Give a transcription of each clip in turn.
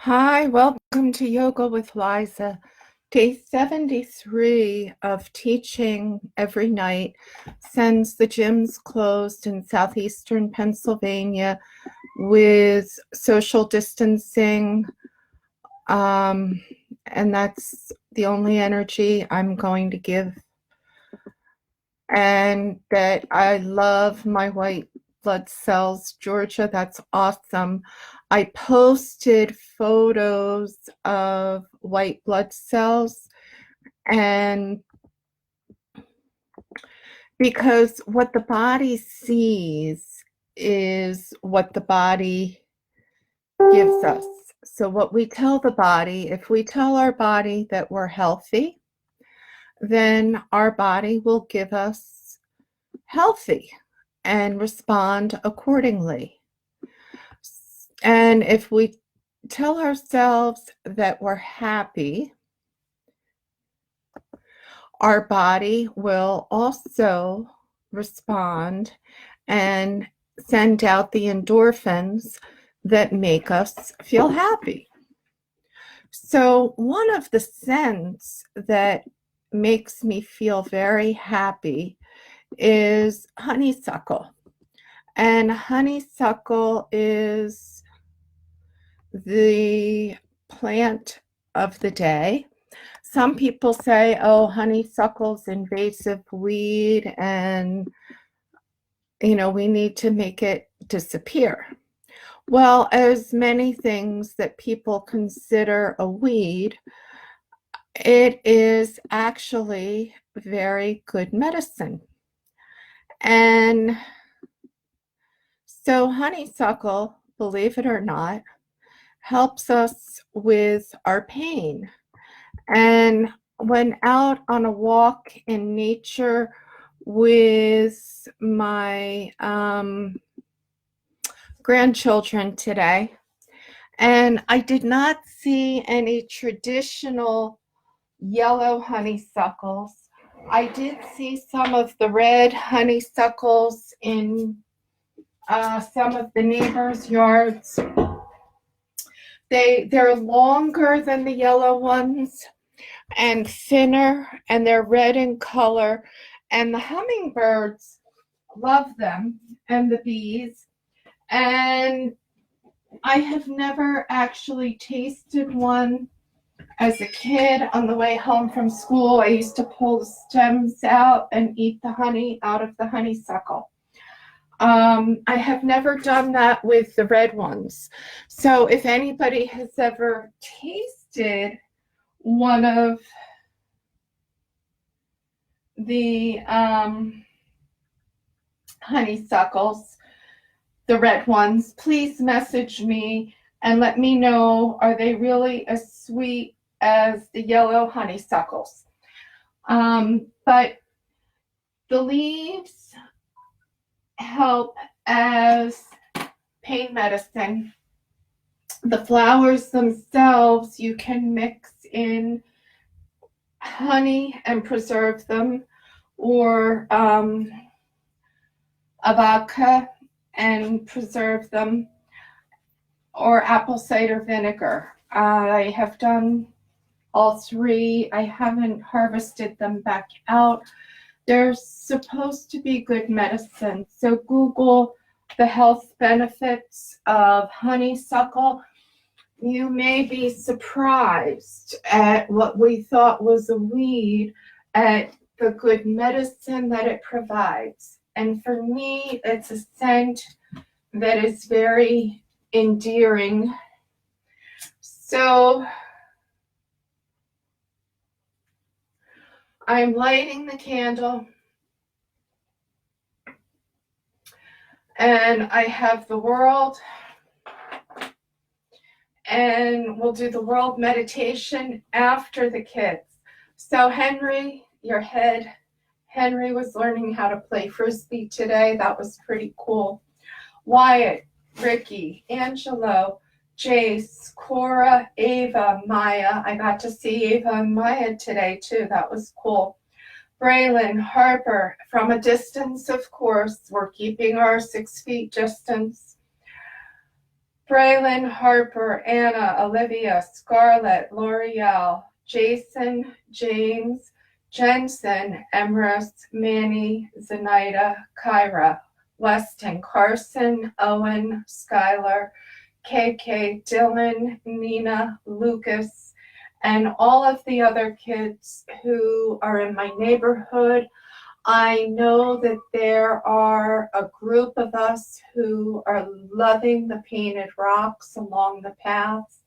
Hi, welcome to Yoga with Liza. Day 73 of teaching every night since the gyms closed in southeastern Pennsylvania with social distancing. And that's the only energy I'm going to give. And that I love my white blood cells. Georgia, that's awesome. I posted photos of white blood cells, and because what the body sees is what the body gives us. So what we tell the body, if we tell our body that we're healthy, then our body will give us healthy and respond accordingly. And if we tell ourselves that we're happy, our body will also respond and send out the endorphins that make us feel happy. So one of the scents that makes me feel very happy is honeysuckle. And honeysuckle is the plant of the day. Some people say, oh, honeysuckle's invasive weed and, we need to make it disappear. Well, as many things that people consider a weed, it is actually very good medicine. And so honeysuckle, believe it or not, helps us with our pain. And when out on a walk in nature with my grandchildren today, and I did not see any traditional yellow honeysuckles. I did see some of the red honeysuckles in some of the neighbors' yards. They're longer than the yellow ones and thinner, and they're red in color, and the hummingbirds love them, and the bees. And I have never actually tasted one. As a kid, on the way home from school, I used to pull the stems out and eat the honey out of the honeysuckle. I have never done that with the red ones. So if anybody has ever tasted one of the honeysuckles, the red ones, please message me and let me know, are they really as sweet as the yellow honeysuckles? But the leaves help as pain medicine. The flowers themselves, you can mix in honey and preserve them, or a vodka and preserve them, or apple cider vinegar. I have done all three. I haven't harvested them back out. They're supposed to be good medicine. So Google the health benefits of honeysuckle. You may be surprised at what we thought was a weed, at the good medicine that it provides. And for me, it's a scent that is very endearing. So I'm lighting the candle, and I have the world, and we'll do the world meditation after the kids. So Henry, your head, Henry was learning how to play Frisbee today. That was pretty cool. Wyatt, Ricky, Angelo, Jace, Cora, Ava, Maya. I got to see Ava and Maya today too. That was cool. Braylon, Harper, from a distance, of course. We're keeping our 6 feet distance. Braylon, Harper, Anna, Olivia, Scarlett, L'Oreal, Jason, James, Jensen, Emrys, Manny, Zenaida, Kyra, Weston, Carson, Owen, Skylar, KK, Dylan, Nina, Lucas, and all of the other kids who are in my neighborhood. I know that there are a group of us who are loving the painted rocks along the paths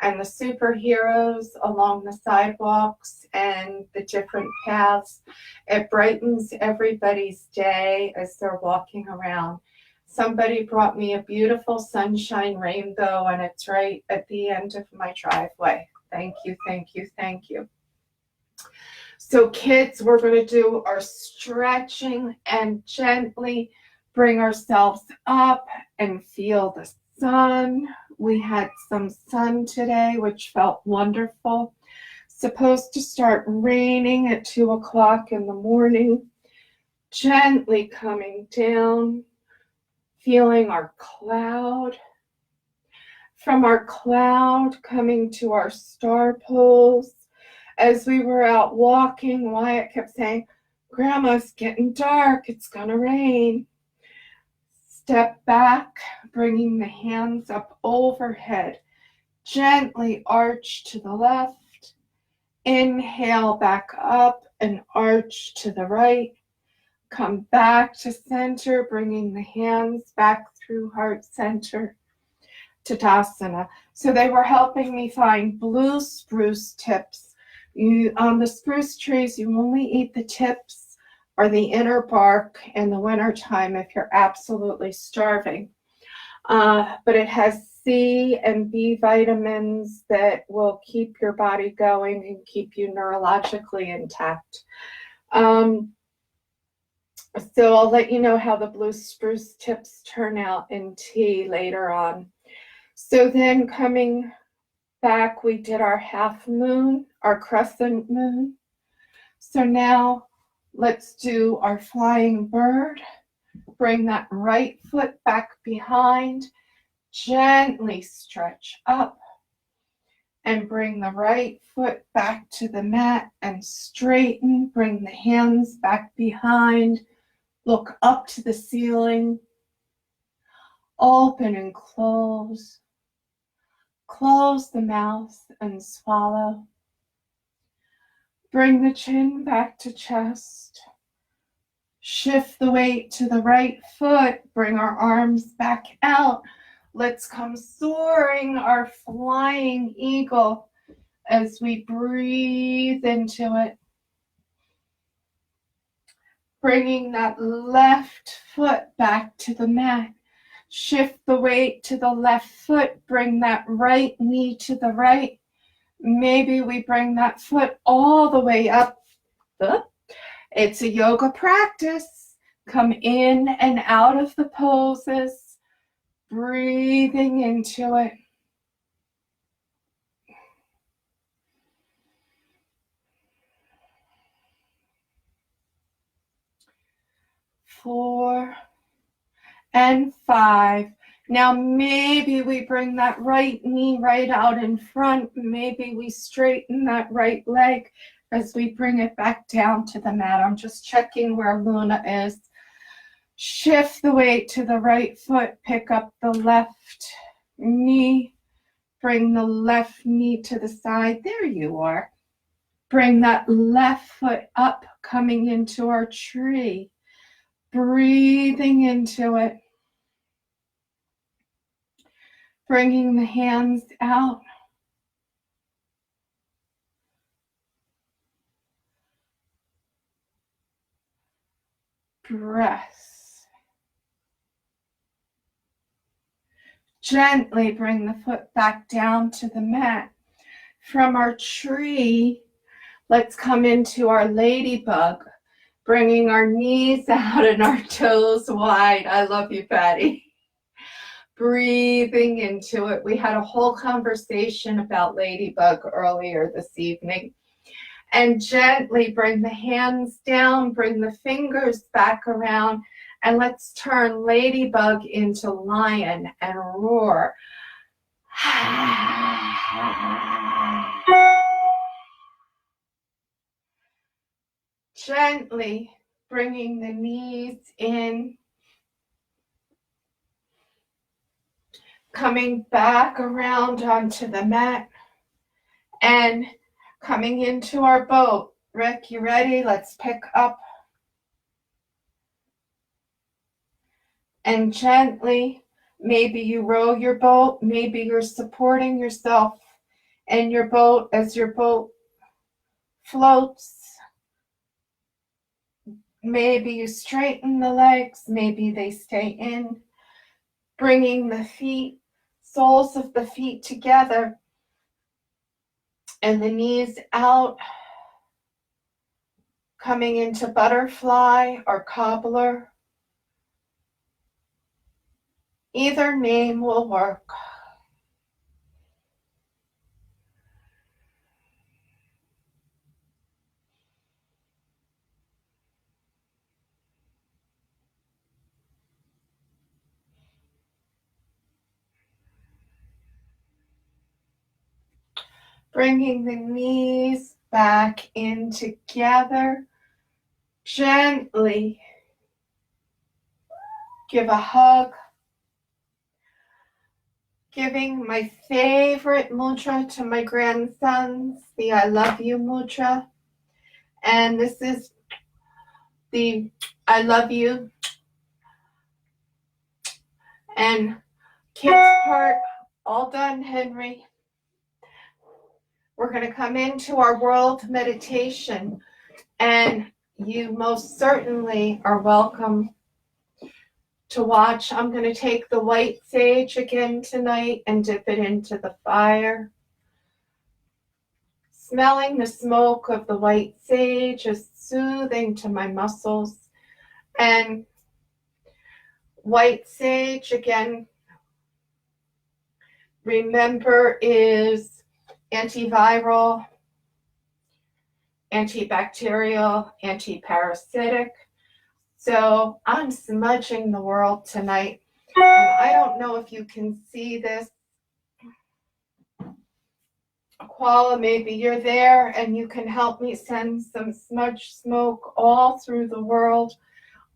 and the superheroes along the sidewalks and the different paths. It brightens everybody's day as they're walking around. Somebody brought me a beautiful sunshine rainbow, and it's right at the end of my driveway. Thank you, thank you, thank you. So kids, we're going to do our stretching and gently bring ourselves up and feel the sun. We had some sun today, which felt wonderful. Supposed to start raining at 2 o'clock in the morning. Gently coming down, feeling our cloud. From our cloud coming to our star poles. As we were out walking, Wyatt kept saying, "Grandma's getting dark, it's gonna rain." Step back, bringing the hands up overhead. Gently arch to the left. Inhale back up and arch to the right. Come back to center, bringing the hands back through heart center. Tadasana. So they were helping me find blue spruce tips. On the spruce trees, you only eat the tips or the inner bark in the wintertime if you're absolutely starving. But it has C and B vitamins that will keep your body going and keep you neurologically intact. So I'll let you know how the blue spruce tips turn out in tea later on. So then coming back, we did our half moon, our crescent moon. So now let's do our flying bird. Bring that right foot back behind, gently stretch up, and bring the right foot back to the mat and straighten. Bring the hands back behind, look up to the ceiling, open and close. Close the mouth and swallow. Bring the chin back to chest. Shift the weight to the right foot. Bring our arms back out. Let's come soaring, our flying eagle, as we breathe into it. Bringing that left foot back to the mat. Shift the weight to the left foot. Bring that right knee to the right. Maybe we bring that foot all the way up. It's a yoga practice. Come in and out of the poses. Breathing into it. Four and 5. Now maybe we bring that right knee right out in front. Maybe we straighten that right leg as we bring it back down to the mat. I'm just checking where Luna is. Shift the weight to the right foot. Pick up the left knee. Bring the left knee to the side. There you are. Bring that left foot up, coming into our tree. Breathing into it. Bringing the hands out. Breath. Gently bring the foot back down to the mat. From our tree, let's come into our ladybug, bringing our knees out and our toes wide. I love you, Patty. Breathing into it. We had a whole conversation about ladybug earlier this evening. And gently bring the hands down, bring the fingers back around, And let's turn ladybug into lion and roar. Gently bringing the knees in, coming back around onto the mat, and coming into our boat. Rick, you ready? Let's pick up. And gently, maybe you row your boat, maybe you're supporting yourself and your boat as your boat floats. Maybe you straighten the legs, maybe they stay in, bringing the feet, soles of the feet together, and the knees out, coming into butterfly or cobbler. Either name will work. Bringing the knees back in together. Gently give a hug. Giving my favorite mudra to my grandsons, the I love you mudra. And this is the I love you. And kids part, all done, Henry. We're going to come into our world meditation, and you most certainly are welcome to watch. I'm going to take the white sage again tonight and dip it into the fire. Smelling the smoke of the white sage is soothing to my muscles. And white sage, again, remember, is antiviral, antibacterial, antiparasitic. So I'm smudging the world tonight. And I don't know if you can see this. Koala, maybe you're there and you can help me send some smudge smoke all through the world.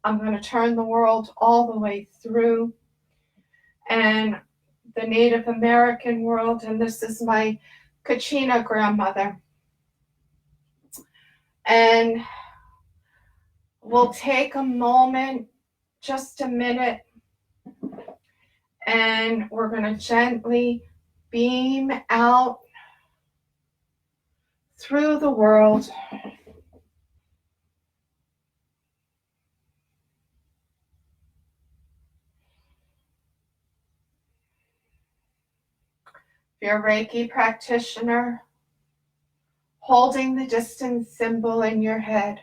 I'm going to turn the world all the way through. And the Native American world, and this is my Kachina grandmother. And we'll take a moment, just a minute, and we're going to gently beam out through the world. If you're a Reiki practitioner, holding the distance symbol in your head.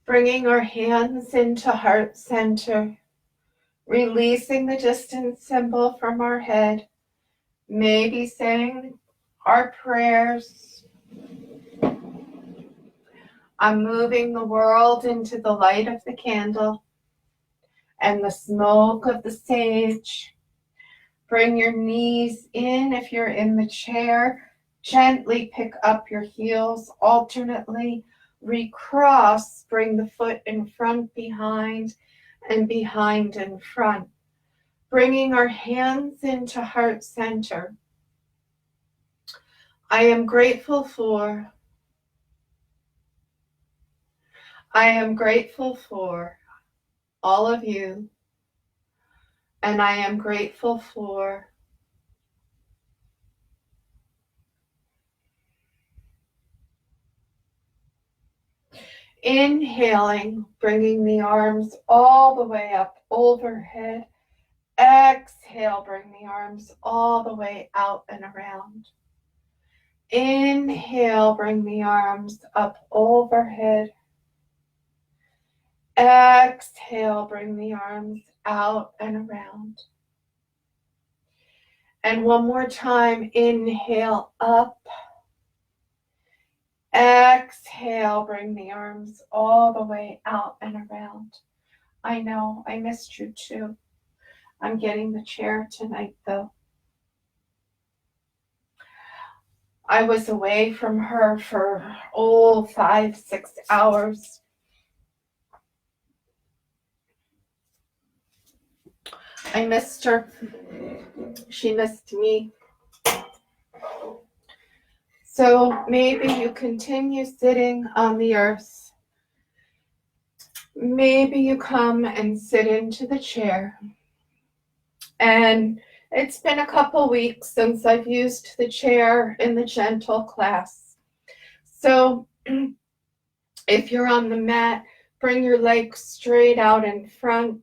Bringing our hands into heart center, releasing the distance symbol from our head, maybe saying our prayers. I'm moving the world into the light of the candle and the smoke of the sage. Bring your knees in if you're in the chair. Gently pick up your heels alternately. Recross, bring the foot in front, behind, and behind in front. Bringing our hands into heart center. I am grateful for all of you, and I am grateful for inhaling, bringing the arms all the way up overhead. Exhale, bring the arms all the way out and around. Inhale, bring the arms up overhead. Exhale, bring the arms out and around. And one more time, inhale up. Exhale, bring the arms all the way out and around. I know, I missed you too. I'm getting the chair tonight though. I was away from her for 5-6 hours. I missed her. She missed me. So maybe you continue sitting on the earth. Maybe you come and sit into the chair. And it's been a couple weeks since I've used the chair in the gentle class. So if you're on the mat, bring your legs straight out in front.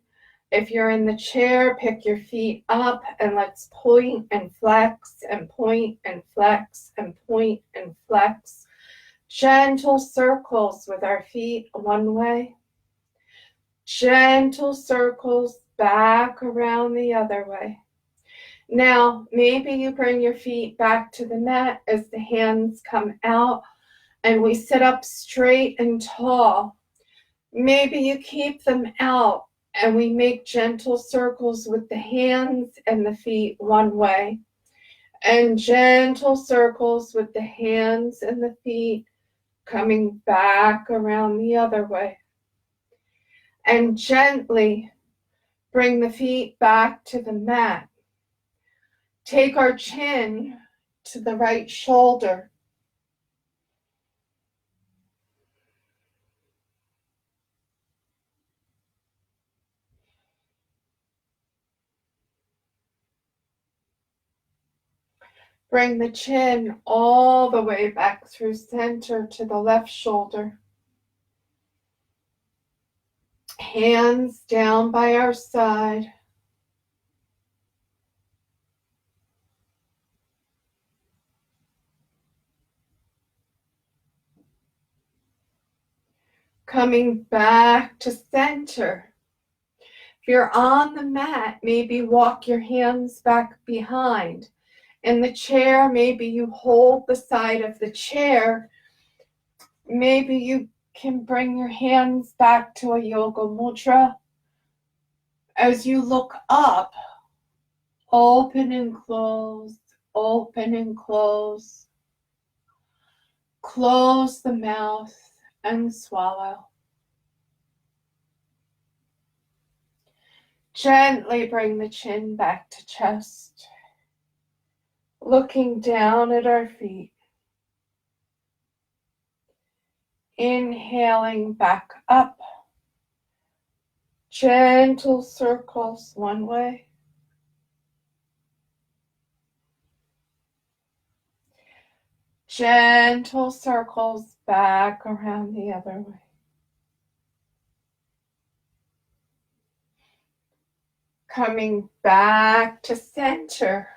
If you're in the chair, pick your feet up and let's point and flex and point and flex and point and flex. Gentle circles with our feet one way. Gentle circles back around the other way. Now, maybe you bring your feet back to the mat as the hands come out and we sit up straight and tall. Maybe you keep them out and we make gentle circles with the hands and the feet one way. And gentle circles with the hands and the feet coming back around the other way. And gently bring the feet back to the mat. Take our chin to the right shoulder. Bring the chin all the way back through center to the left shoulder. Hands down by our side. Coming back to center. If you're on the mat, maybe walk your hands back behind. In the chair, maybe you hold the side of the chair. Maybe you can bring your hands back to a yoga mudra. As you look up, open and close, open and close. Close the mouth and swallow. Gently bring the chin back to chest. Looking down at our feet. Inhaling back up. Gentle circles one way. Gentle circles back around the other way. Coming back to center.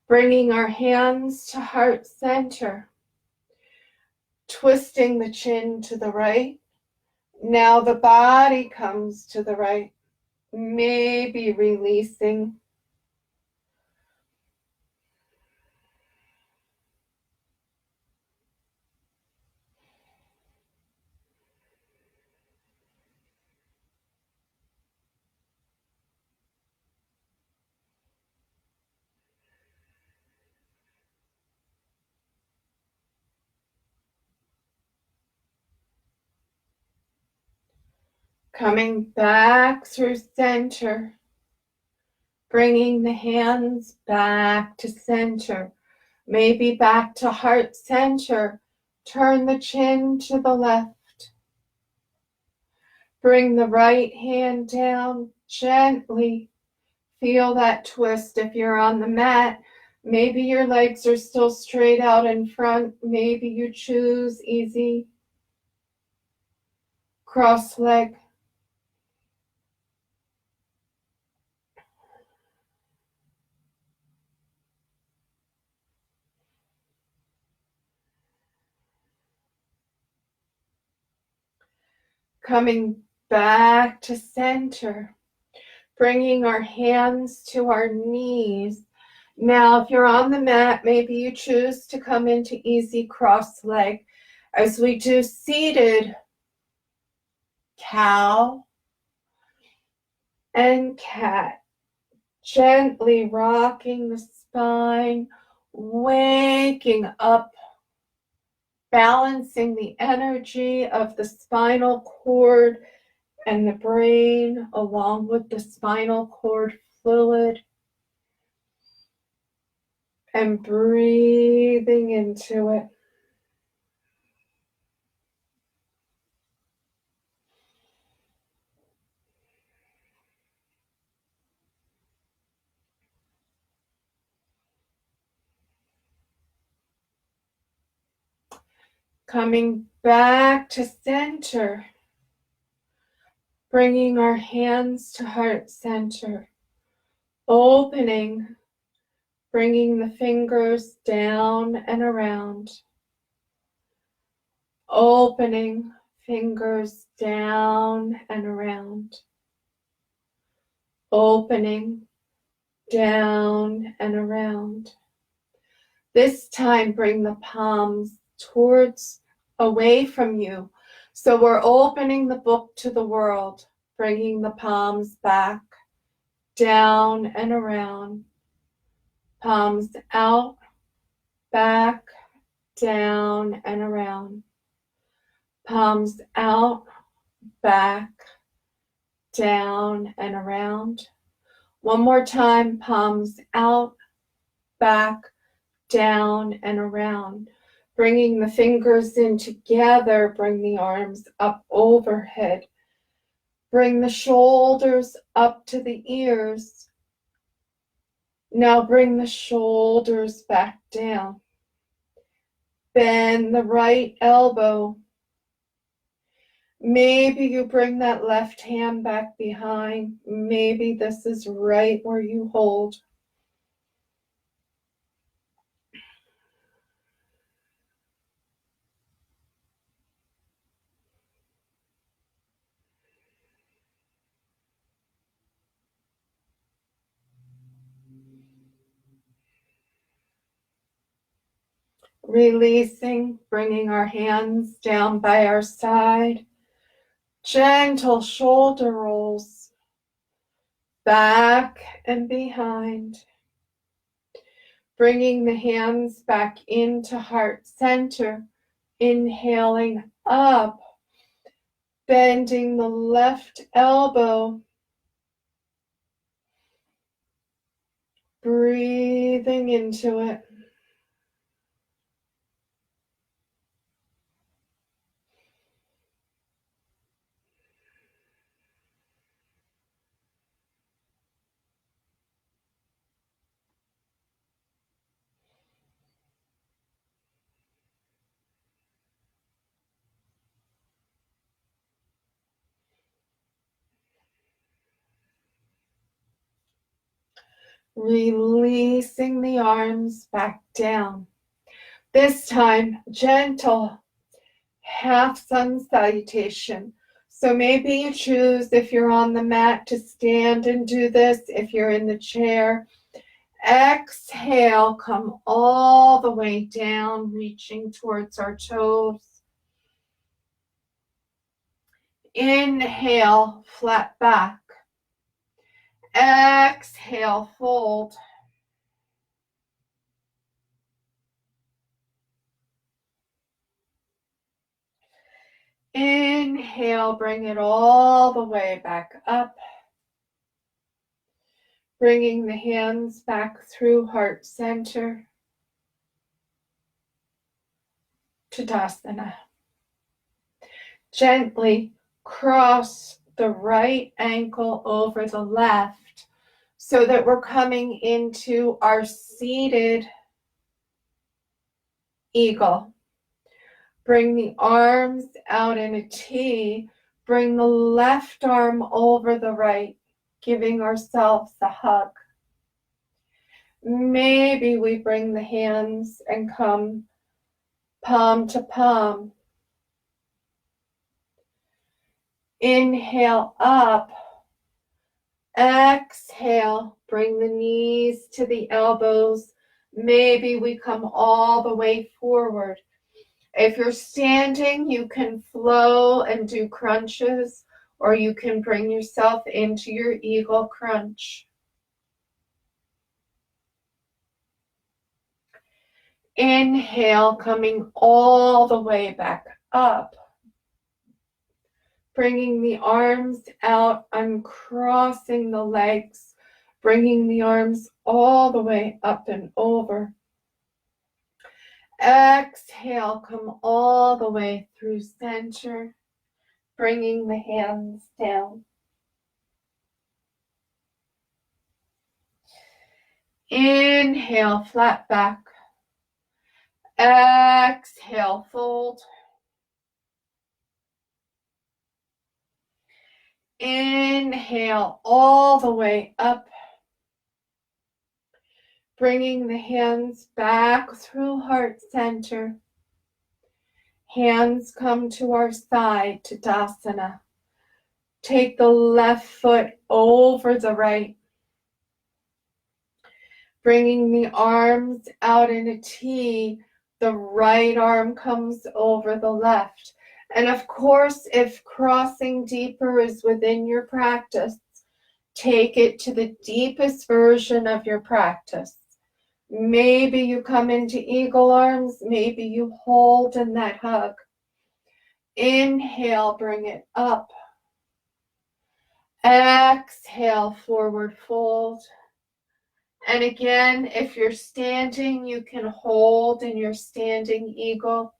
Bringing our hands to heart center. twisting the chin to the right. Now the body comes to the right, maybe releasing. Coming back through center, bringing the hands back to center, maybe back to heart center. Turn the chin to the left. Bring the right hand down gently. Feel that twist if you're on the mat. Maybe your legs are still straight out in front. Maybe you choose easy cross leg. Coming back to center, bringing our hands to our knees. Now, if you're on the mat, maybe you choose to come into easy cross leg as we do seated cow and cat, gently rocking the spine, waking up, balancing the energy of the spinal cord and the brain along with the spinal cord fluid, and breathing into it. Coming back to center, bringing our hands to heart center, opening, bringing the fingers down and around, opening, fingers down and around, opening, down and around. This time, bring the palms towards, away from you. So we're opening the book to the world, bringing the palms back, down and around, palms out, back, down and around, palms out, back, down and around. One more time, palms out, back, down and around. Bringing the fingers in together, bring the arms up overhead. Bring the shoulders up to the ears. Now bring the shoulders back down. Bend the right elbow. Maybe you bring that left hand back behind. Maybe this is right where you hold. Releasing, bringing our hands down by our side. Gentle shoulder rolls, back and behind. Bringing the hands back into heart center, inhaling up, bending the left elbow, breathing into it. Releasing the arms back down. This time, gentle, half sun salutation. So maybe you choose, if you're on the mat, to stand and do this. If you're in the chair, exhale, come all the way down, reaching towards our toes. Inhale, flat back. Exhale, fold. Inhale, bring it all the way back up. Bringing the hands back through heart center. Tadasana. Gently cross the right ankle over the left so that we're coming into our seated eagle. Bring the arms out in a T. Bring the left arm over the right, giving ourselves a hug. Maybe we bring the hands and come palm to palm. Inhale up. Exhale, bring the knees to the elbows. Maybe we come all the way forward. If you're standing, you can flow and do crunches, or you can bring yourself into your eagle crunch. Inhale, coming all the way back up. Bringing the arms out, uncrossing the legs, bringing the arms all the way up and over. Exhale, come all the way through center, bringing the hands down. Inhale, flat back. Exhale, fold. Inhale, all the way up. Bringing the hands back through heart center. Hands come to our side, Tadasana. Take the left foot over the right. Bringing the arms out in a T, the right arm comes over the left. And of course, if crossing deeper is within your practice, take it to the deepest version of your practice. Maybe you come into eagle arms, maybe you hold in that hug. Inhale, bring it up. Exhale, forward fold. And again, if you're standing, you can hold in your standing eagle.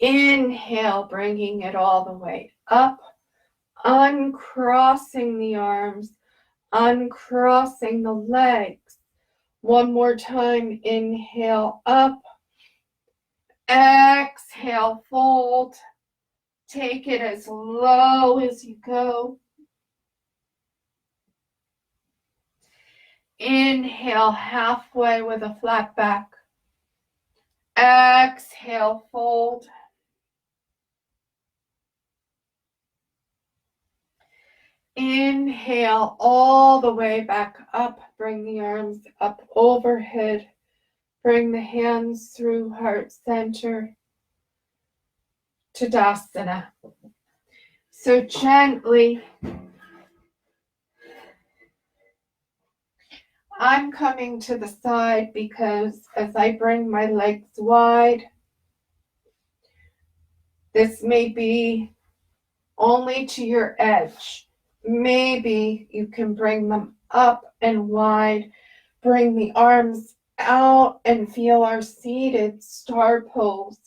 Inhale, bringing it all the way up, uncrossing the arms, uncrossing the legs. One more time, inhale up, exhale, fold. Take it as low as you go. Inhale, halfway with a flat back. Exhale, fold. Inhale all the way back up. Bring the arms up overhead. Bring the hands through heart center. Tadasana. So gently, I'm coming to the side because as I bring my legs wide, this may be only to your edge. Maybe you can bring them up and wide. Bring the arms out and feel our seated star pose.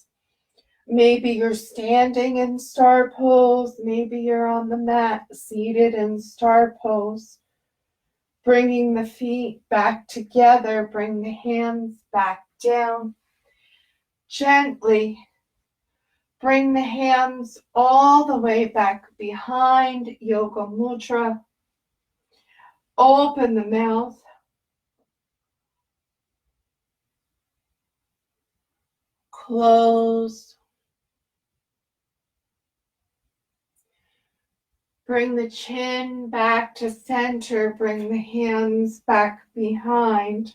Maybe you're standing in star pose. Maybe you're on the mat seated in star pose. Bringing the feet back together. Bring the hands back down. Gently bring the hands all the way back behind Yoga Mudra. Open the mouth. Close. Bring the chin back to center. Bring the hands back behind.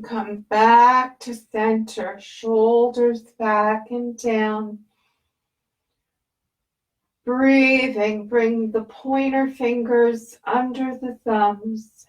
Come back to center, shoulders back and down. Breathing, bring the pointer fingers under the thumbs.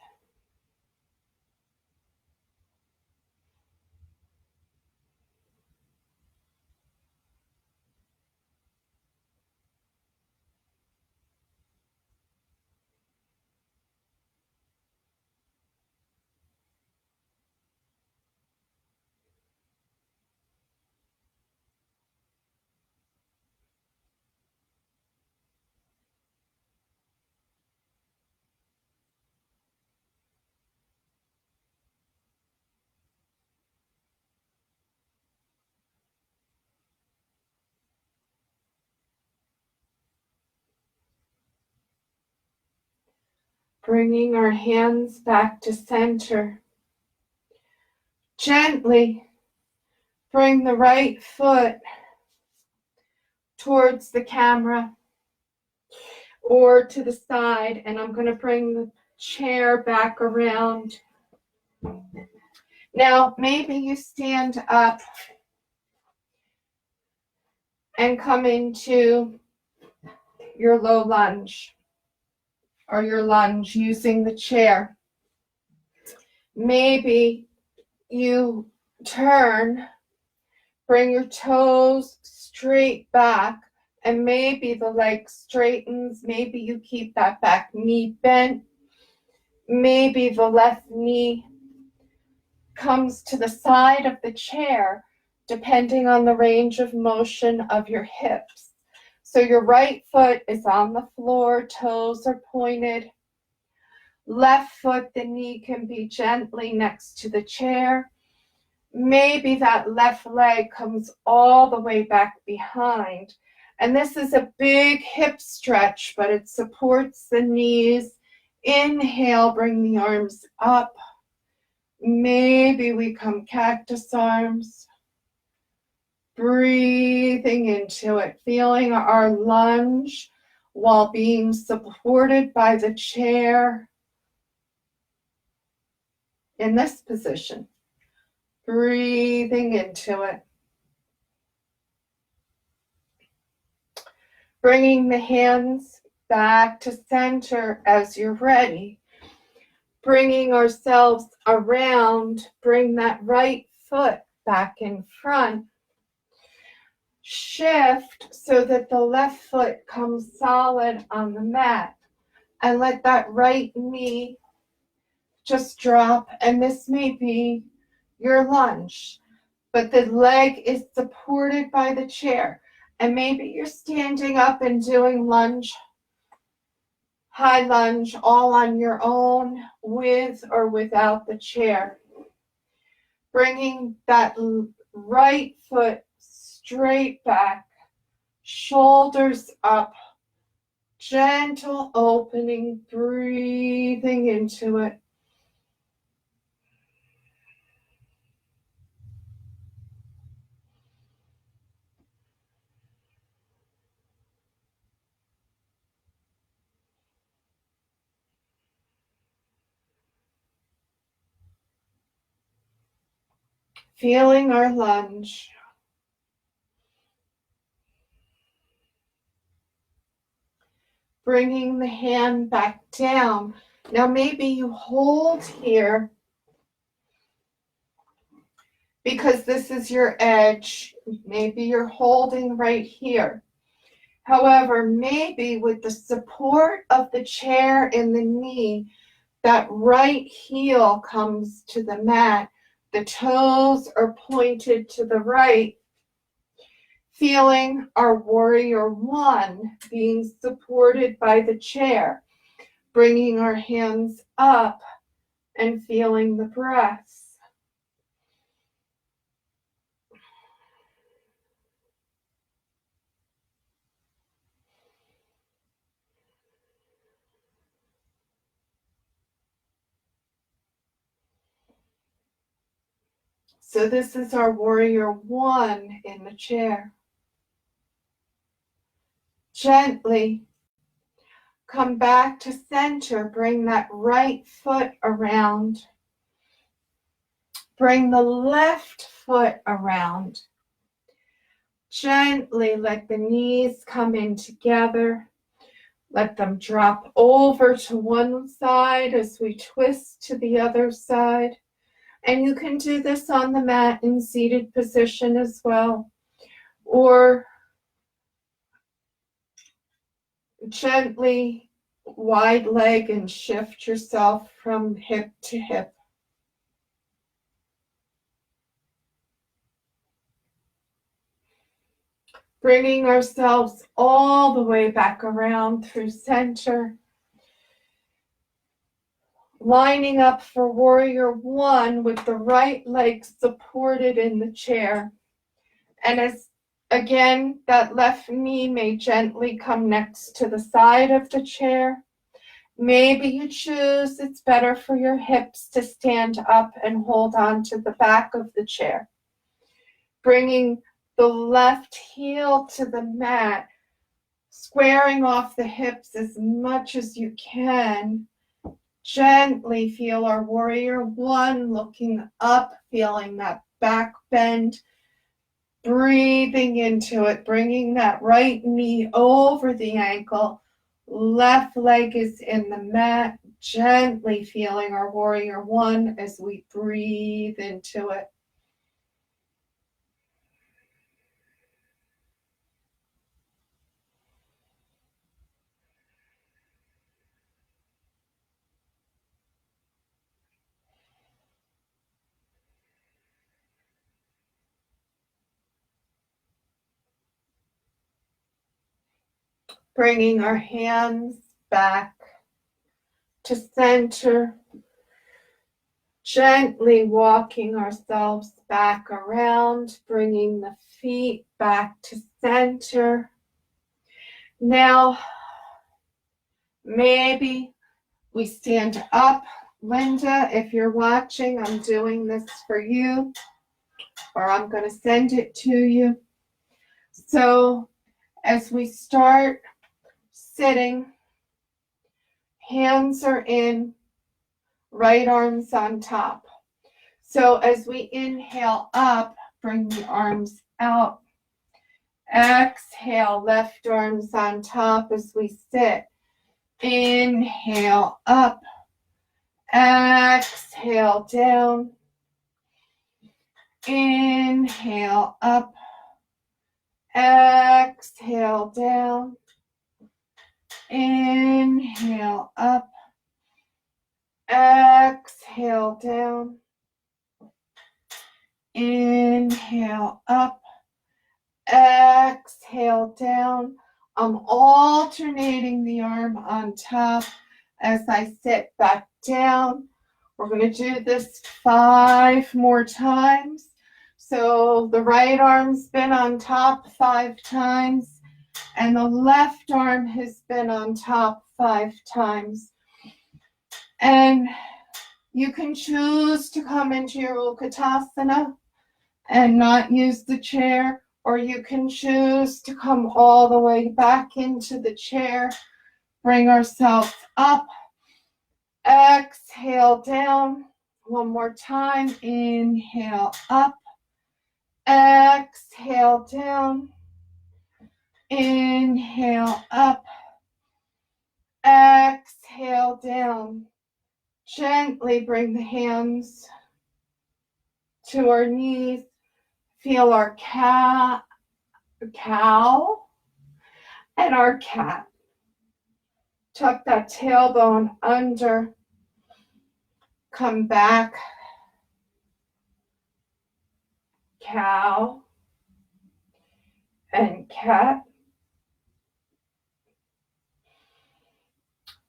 Bringing our hands back to center. Gently bring the right foot towards the camera or to the side, and I'm going to bring the chair back around. Now, maybe you stand up and come into your low lunge or your lunge using the chair. Maybe you turn, bring your toes straight back, and maybe the leg straightens. Maybe you keep that back knee bent. Maybe the left knee comes to the side of the chair, depending on the range of motion of your hips. So your right foot is on the floor, toes are pointed. Left foot, the knee can be gently next to the chair. Maybe that left leg comes all the way back behind. And this is a big hip stretch, but it supports the knees. Inhale, bring the arms up. Maybe we come cactus arms. Breathing into it, feeling our lunge while being supported by the chair in this position. Breathing into it. Bringing the hands back to center as you're ready. Bringing ourselves around. Bring that right foot back in front. Shift so that the left foot comes solid on the mat. And let that right knee just drop. And this may be your lunge, but the leg is supported by the chair. And maybe you're standing up and doing lunge, high lunge, all on your own, with or without the chair. Bringing that right foot straight back, shoulders up, gentle opening, breathing into it. Feeling our lunge. Bringing the hand back down. Now maybe you hold here because this is your edge. Maybe you're holding right here. However, maybe with the support of the chair and the knee, that right heel comes to the mat. The toes are pointed to the right, feeling our warrior one being supported by the chair, bringing our hands up and feeling the breaths. So this is our warrior one in the chair. Gently come back to center. Bring that right foot around. Bring the left foot around. Gently let the knees come in together. Let them drop over to one side as we twist to the other side. And you can do this on the mat in seated position as well. Or gently wide leg and shift yourself from hip to hip. Bringing ourselves all the way back around through center. Lining up for warrior one with the right leg supported in the chair. And as again, that left knee may gently come next to the side of the chair. Maybe you choose it's better for your hips to stand up and hold on to the back of the chair. Bringing the left heel to the mat, squaring off the hips as much as you can. Gently feel our warrior one, looking up, feeling that back bend, breathing into it, bringing that right knee over the ankle, left leg is in the mat, gently feeling our warrior one as we breathe into it. Bringing our hands back to center, gently walking ourselves back around, bringing the feet back to center. Now, maybe we stand up. Linda, if you're watching, I'm doing this for you, or I'm going to send it to you. So, as we start sitting, hands are in, right arms on top. So as we inhale up, bring the arms out. Exhale, left arms on top as we sit. Inhale up. Exhale down. Inhale up. Exhale down. Inhale up. Exhale down. Inhale up. Exhale down. I'm alternating the arm on top as I sit back down. We're going to do this 5 more times. So the right arm's been on top 5 times, and the left arm has been on top 5 times. And you can choose to come into your Utkatasana and not use the chair, or you can choose to come all the way back into the chair. Bring ourselves up. Exhale down. One more time. Inhale up. Exhale down. Inhale up. Exhale down. Gently bring the hands to our knees. Feel our cow and our cat. Tuck that tailbone under. Come back. Cow and cat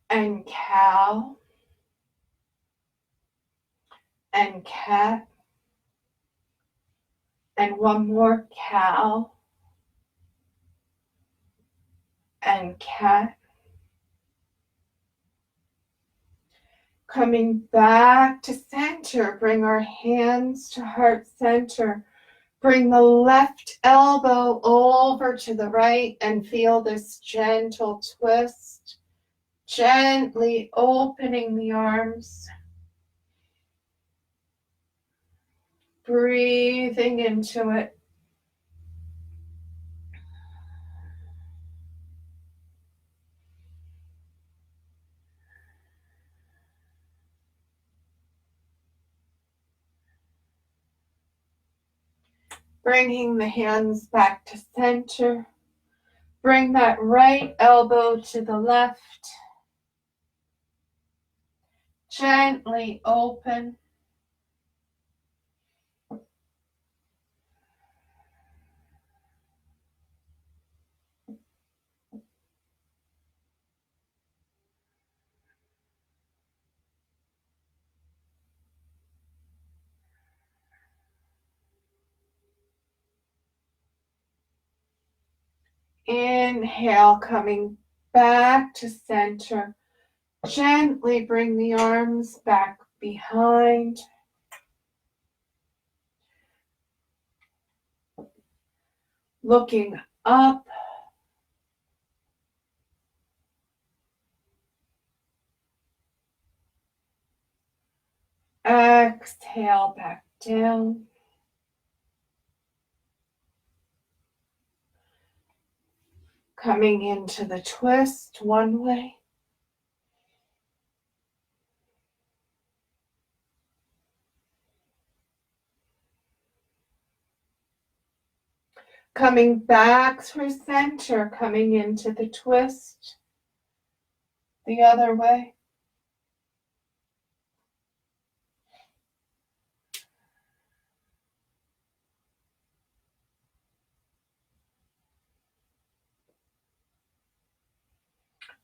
and cow and cat and one more cow and cat. Coming back to center, bring our hands to heart center. Bring the left elbow over to the right and feel this gentle twist. Gently opening the arms. Breathing into it. Bringing the hands back to center. Bring that right elbow to the left. Gently open. Inhale, coming back to center. Gently bring the arms back behind. Looking up. Exhale back down. Coming into the twist one way. Coming back through center, coming into the twist the other way.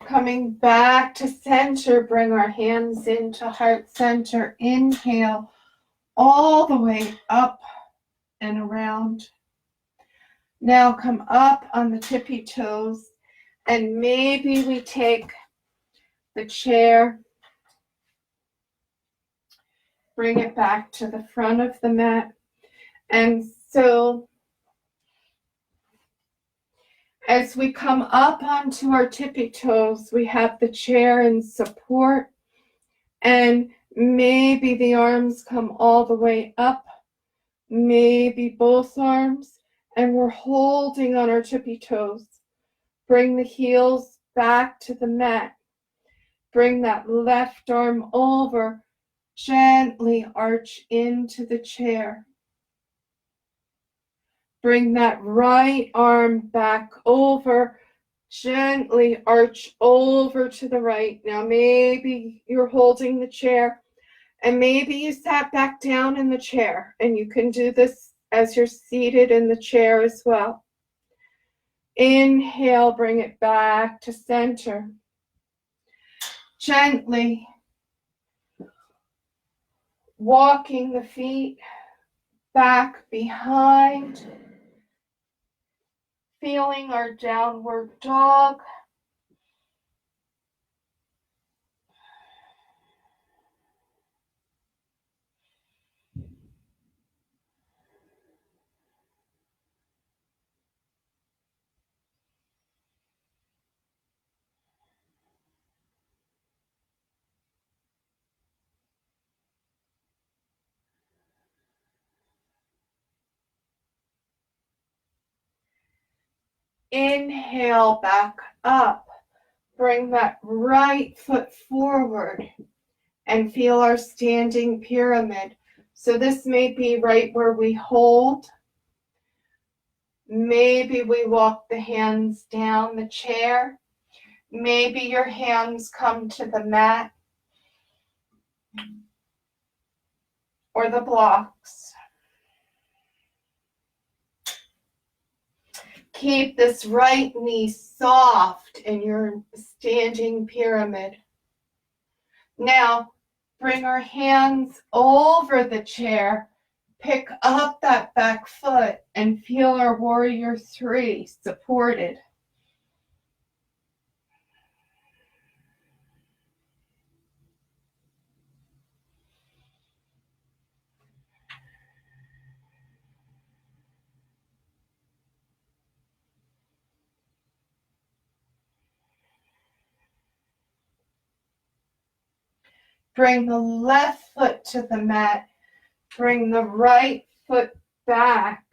Coming back to center, bring our hands into heart center. Inhale all the way up and around. Now come up on the tippy toes, and maybe we take the chair, bring it back to the front of the mat. And so as we come up onto our tippy toes, we have the chair in support, and maybe the arms come all the way up, maybe both arms. And we're holding on our tippy toes. Bring the heels back to the mat. Bring that left arm over. Gently arch into the chair. Bring that right arm back over. Gently arch over to the right. Now maybe you're holding the chair, and maybe you sat back down in the chair, and you can do this as you're seated in the chair as well. Inhale, bring it back to center. Gently walking the feet back behind. Feeling our downward dog. Inhale back up. Bring that right foot forward and feel our standing pyramid. So this may be right where we hold. Maybe we walk the hands down the chair. Maybe your hands come to the mat or the blocks. Keep this right knee soft in your standing pyramid. Now, bring our hands over the chair. Pick up that back foot and feel our warrior three supported. Bring the left foot to the mat. Bring the right foot back.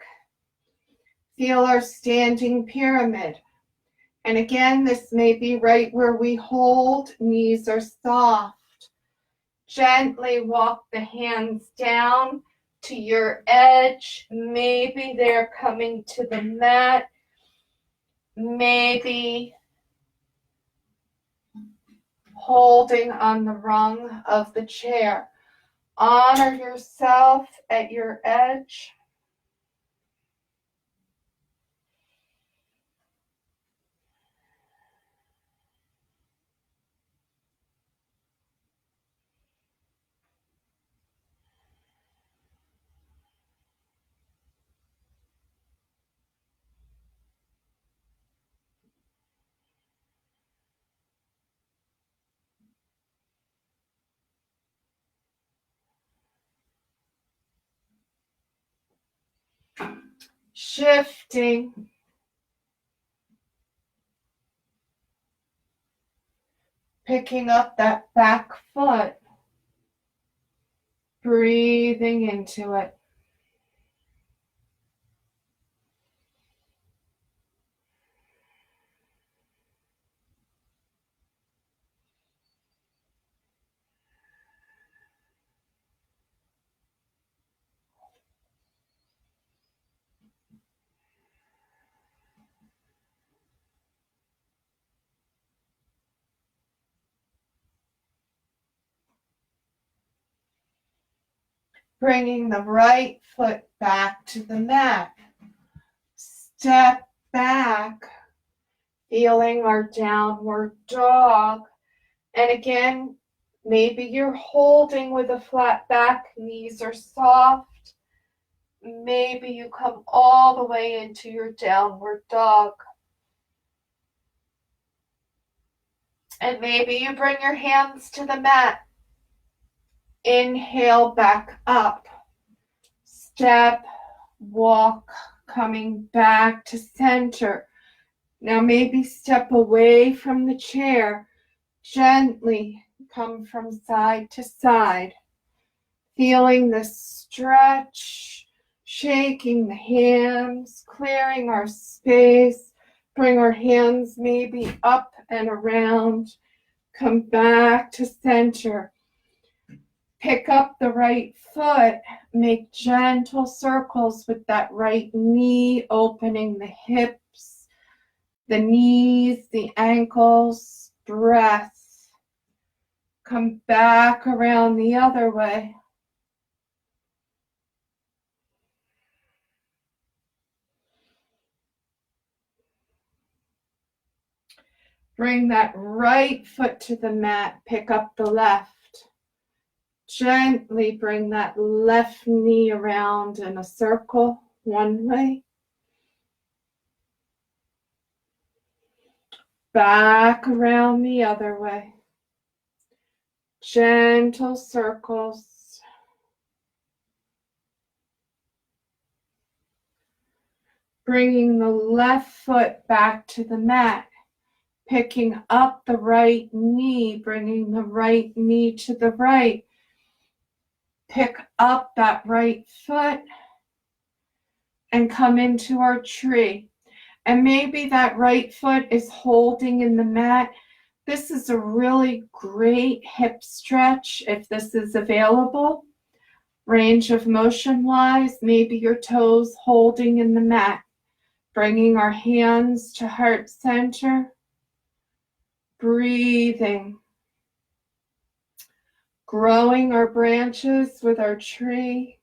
Feel our standing pyramid. And again, this may be right where we hold. Knees are soft. Gently walk the hands down to your edge. Maybe they're coming to the mat. Maybe holding on the rung of the chair. Honor yourself at your edge. Shifting. Picking up that back foot. Breathing into it. Bringing the right foot back to the mat. Step back, feeling our downward dog. And again, maybe you're holding with a flat back, knees are soft. Maybe you come all the way into your downward dog. And maybe you bring your hands to the mat. Inhale back up. Step, walk, coming back to center. Now maybe step away from the chair. Gently come from side to side. Feeling the stretch, shaking the hands, clearing our space. Bring our hands maybe up and around. Come back to center. Pick up the right foot. Make gentle circles with that right knee, opening the hips, the knees, the ankles. Breath. Come back around the other way. Bring that right foot to the mat. Pick up the left. Gently bring that left knee around in a circle one way. Back around the other way. Gentle circles. Bringing the left foot back to the mat. Picking up the right knee, bringing the right knee to the right. Pick up that right foot and come into our tree. And maybe that right foot is holding in the mat. This is a really great hip stretch if this is available. Range of motion wise, maybe your toes holding in the mat. Bringing our hands to heart center. Breathing. Growing our branches with our tree.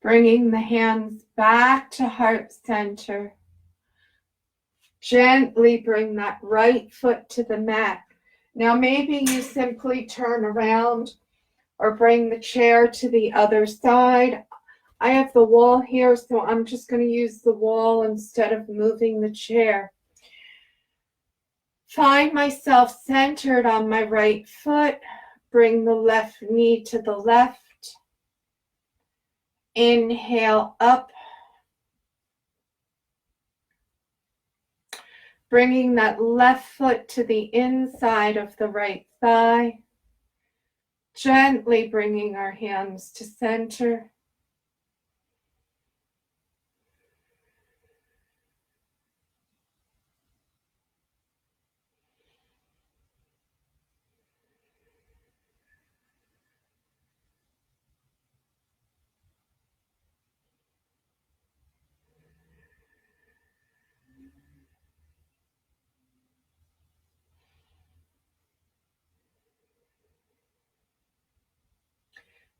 Bringing the hands back to heart center. Gently bring that right foot to the mat. Now maybe you simply turn around or bring the chair to the other side. I have the wall here, so I'm just going to use the wall instead of moving the chair. Find myself centered on my right foot. Bring the left knee to the left. Inhale up. Bringing that left foot to the inside of the right thigh. Gently bringing our hands to center.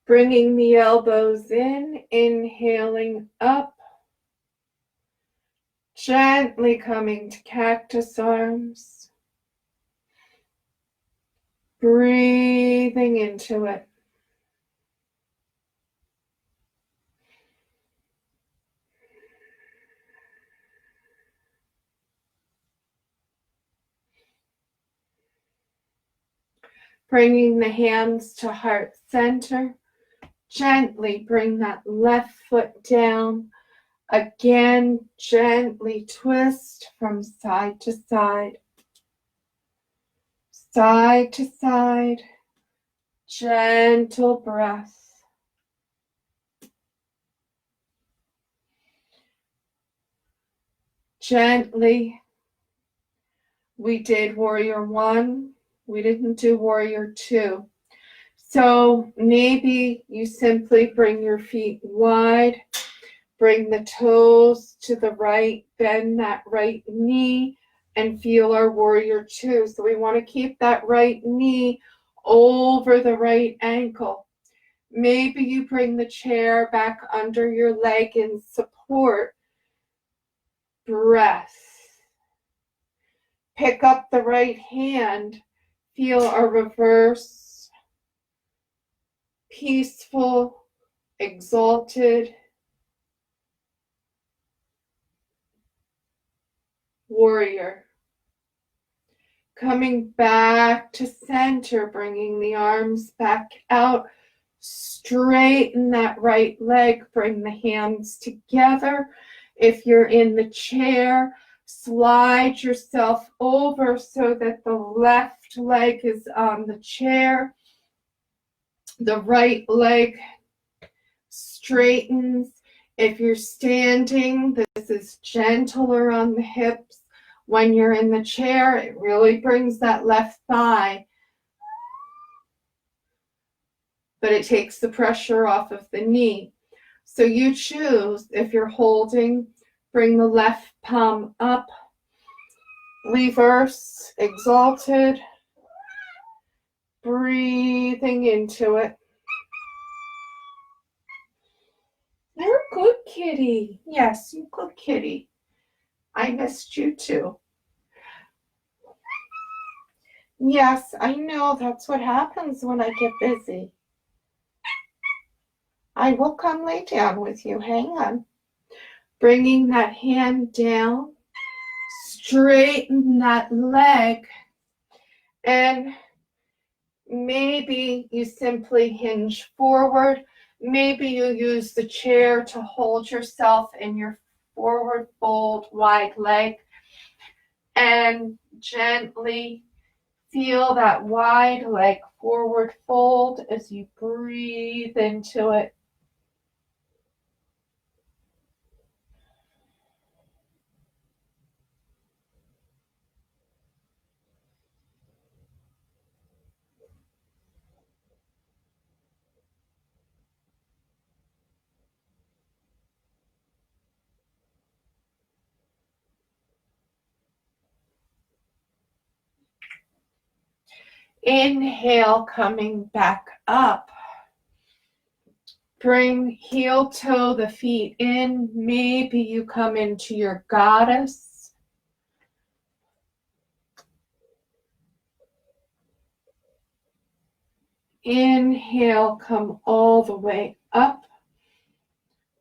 Bringing the elbows in, inhaling up. Gently coming to cactus arms. Breathing into it. Bringing the hands to heart center. Gently bring that left foot down. Again, gently twist from side to side. Side to side. Gentle breath. Gently. We did warrior 1. We didn't do warrior 2. So maybe you simply bring your feet wide, bring the toes to the right, bend that right knee, and feel our warrior 2. So we want to keep that right knee over the right ankle. Maybe you bring the chair back under your leg in support. Breath. Pick up the right hand. Feel a reverse. Peaceful, exalted warrior. Coming back to center, bringing the arms back out. Straighten that right leg. Bring the hands together. If you're in the chair, slide yourself over so that the left leg is on the chair. The right leg straightens. If you're standing, this is gentler on the hips. When you're in the chair, it really brings that left thigh, but it takes the pressure off of the knee. So you choose. If you're holding, bring the left palm up. Reverse, exalted. Breathing into it. You're a good kitty. Yes, you good kitty. I missed you too. Yes, I know. That's what happens when I get busy. I will come lay down with you. Hang on. Bringing that hand down. Straighten that leg. And maybe you simply hinge forward. Maybe you use the chair to hold yourself in your forward fold wide leg and gently feel that wide leg forward fold as you breathe into it. Inhale, coming back up. Bring heel toe the feet in. Maybe you come into your goddess. Inhale, come all the way up.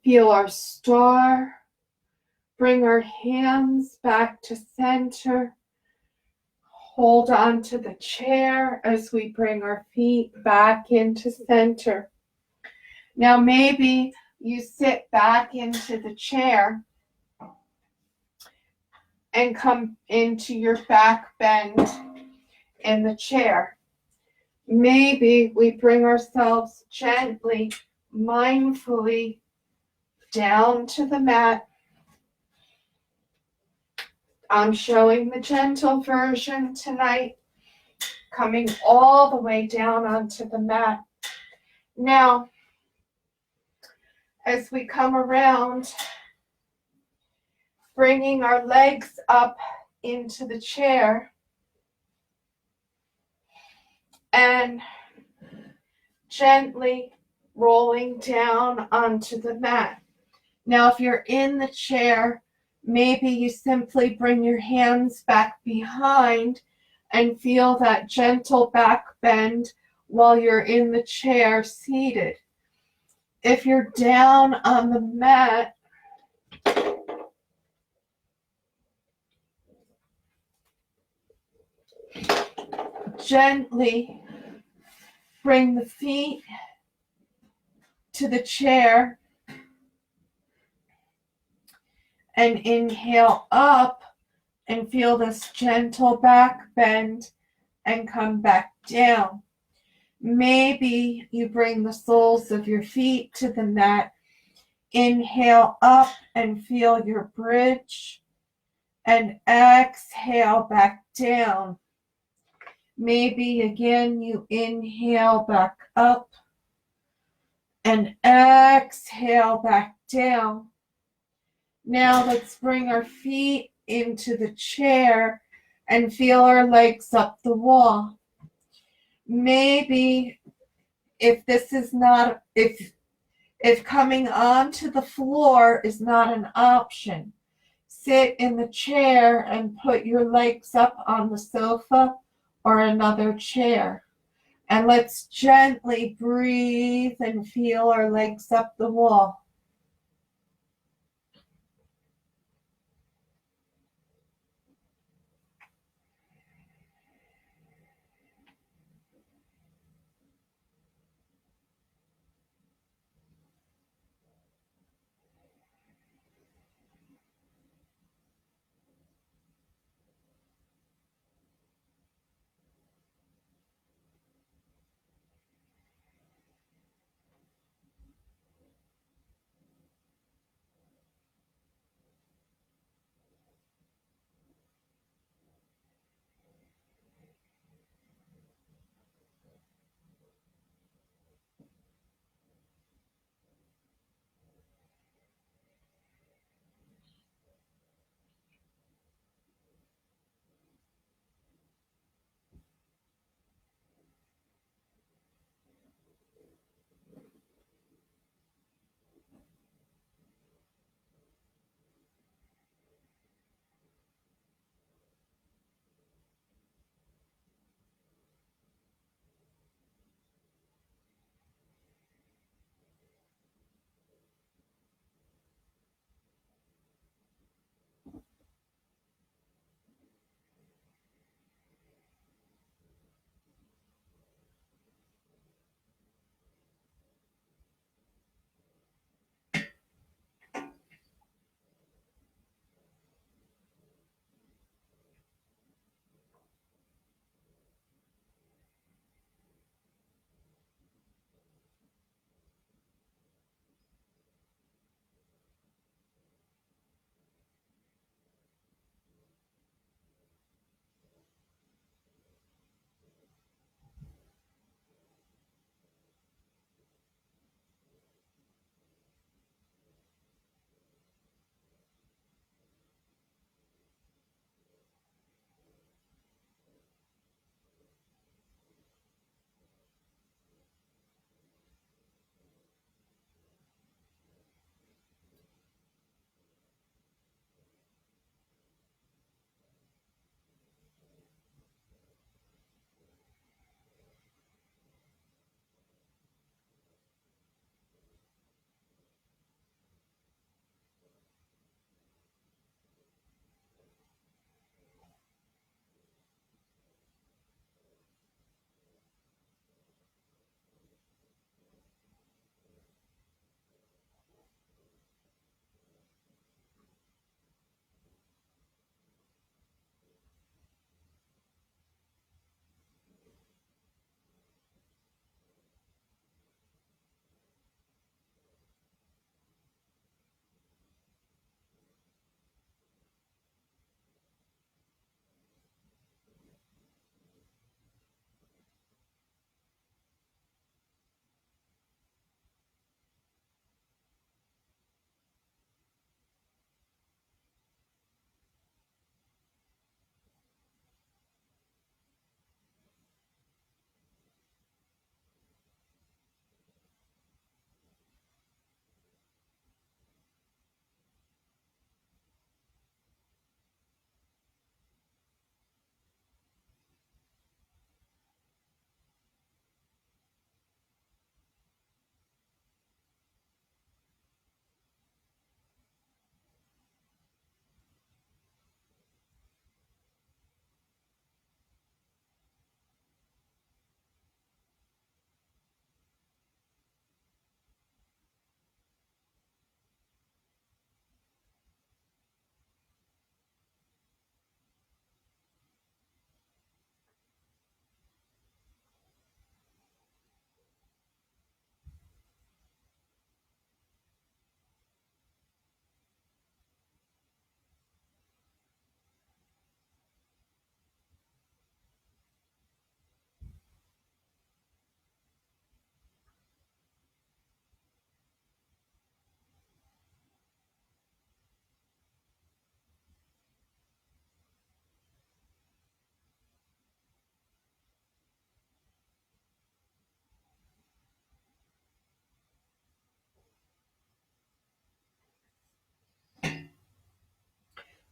Feel our star. Bring our hands back to center. Hold on to the chair as we bring our feet back into center. Now maybe you sit back into the chair and come into your back bend in the chair. Maybe we bring ourselves gently, mindfully down to the mat. I'm showing the gentle version tonight, coming all the way down onto the mat. Now, as we come around, bringing our legs up into the chair and gently rolling down onto the mat. Now, if you're in the chair, maybe you simply bring your hands back behind and feel that gentle back bend while you're in the chair seated. If you're down on the mat, gently bring the feet to the chair and inhale up and feel this gentle back bend and come back down. Maybe you bring the soles of your feet to the mat. Inhale up and feel your bridge and exhale back down. Maybe again you inhale back up and exhale back down. Now let's bring our feet into the chair and feel our legs up the wall. Maybe if coming onto the floor is not an option, sit in the chair and put your legs up on the sofa or another chair. And let's gently breathe and feel our legs up the wall.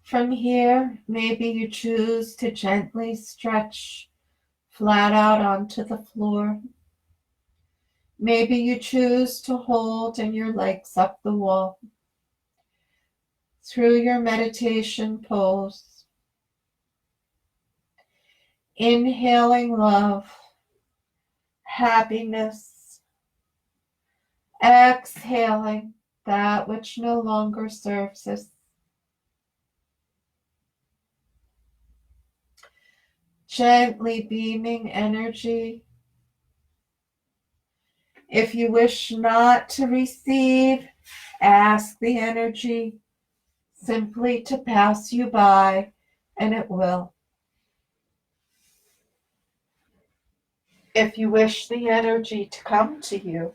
From here, maybe you choose to gently stretch flat out onto the floor. Maybe you choose to hold in your legs up the wall. Through your meditation pose, inhaling love, happiness, exhaling that which no longer serves us. Gently beaming energy. If you wish not to receive, ask the energy simply to pass you by, and it will. If you wish the energy to come to you,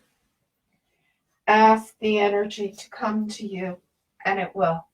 ask the energy to come to you, and it will.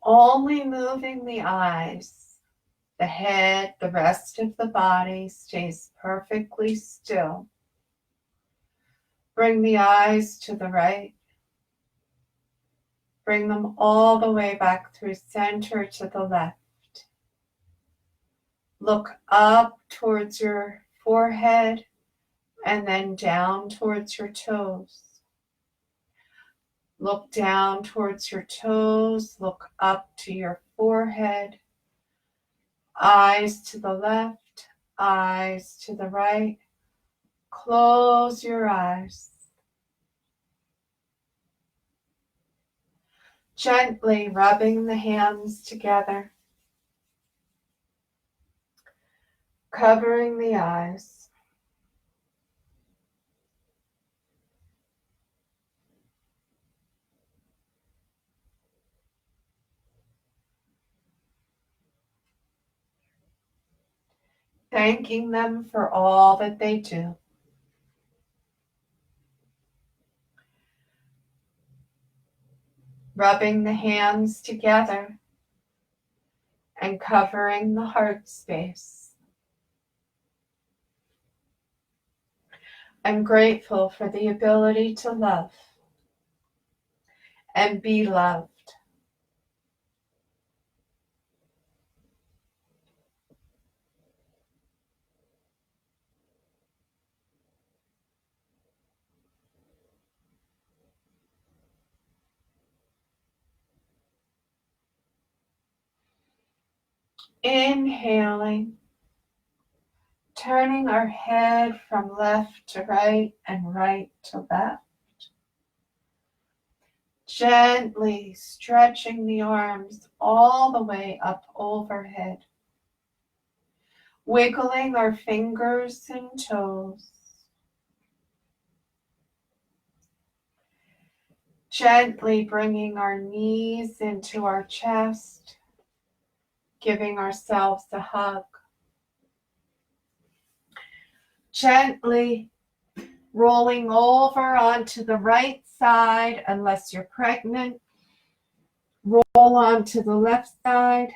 Only moving the eyes, the head, the rest of the body stays perfectly still. Bring the eyes to the right. Bring them all the way back through center to the left. Look up towards your forehead and then down towards your toes. Look down towards your toes. Look up to your forehead. Eyes to the left, eyes to the right. Close your eyes. Gently rubbing the hands together, covering the eyes. Thanking them for all that they do. Rubbing the hands together and covering the heart space. I'm grateful for the ability to love and be loved. Inhaling, turning our head from left to right and right to left. Gently stretching the arms all the way up overhead. Wiggling our fingers and toes. Gently bringing our knees into our chest, giving ourselves a hug. Gently rolling over onto the right side, unless you're pregnant. Roll onto the left side.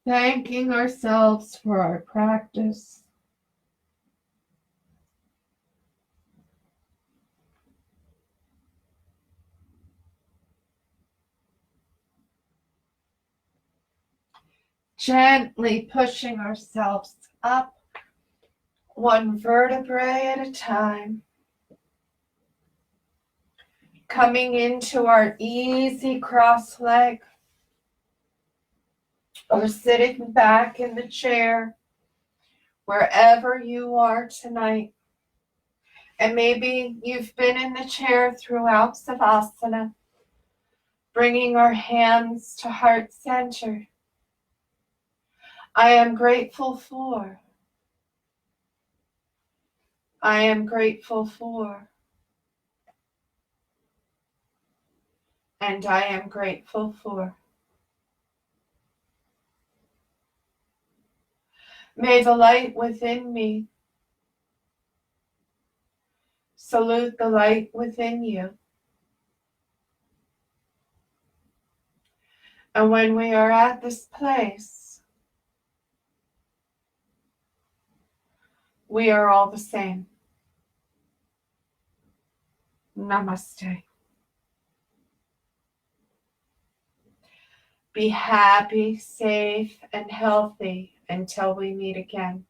Thanking ourselves for our practice. Gently pushing ourselves up, one vertebrae at a time. Coming into our easy cross leg, or sitting back in the chair, wherever you are tonight. And maybe you've been in the chair throughout Savasana, bringing our hands to heart center. I am grateful for. I am grateful for. And I am grateful for. May the light within me salute the light within you. And when we are at this place, we are all the same. Namaste. Be happy, safe, and healthy until we meet again.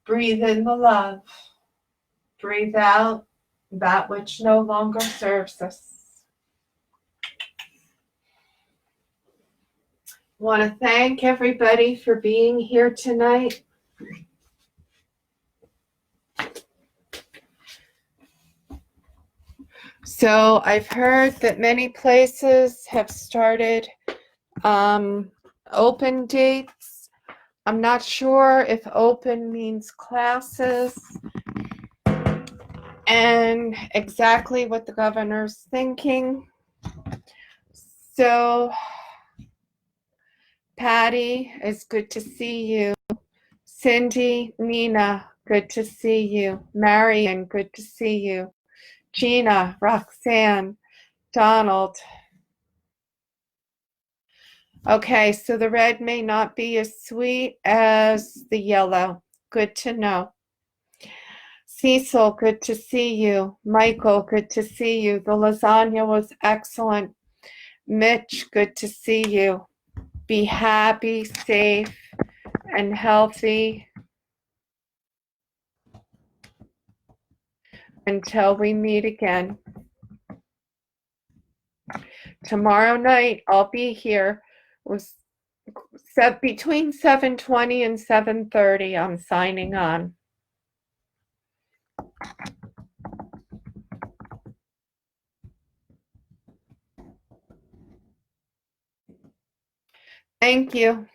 Breathe in the love. Breathe out that which no longer serves us. I want to thank everybody for being here tonight. So I've heard that many places have started open dates. I'm not sure if open means classes and exactly what the governor's thinking. So Patty, it's good to see you. Cindy, Nina, good to see you. Marion, good to see you. Gina, Roxanne, Donald. Okay, so the red may not be as sweet as the yellow. Good to know. Cecil, good to see you. Michael, good to see you. The lasagna was excellent. Mitch, good to see you. Be happy, safe, and healthy until we meet again. Tomorrow night, I'll be here with between 7:20 and 7:30. I'm signing on. Thank you.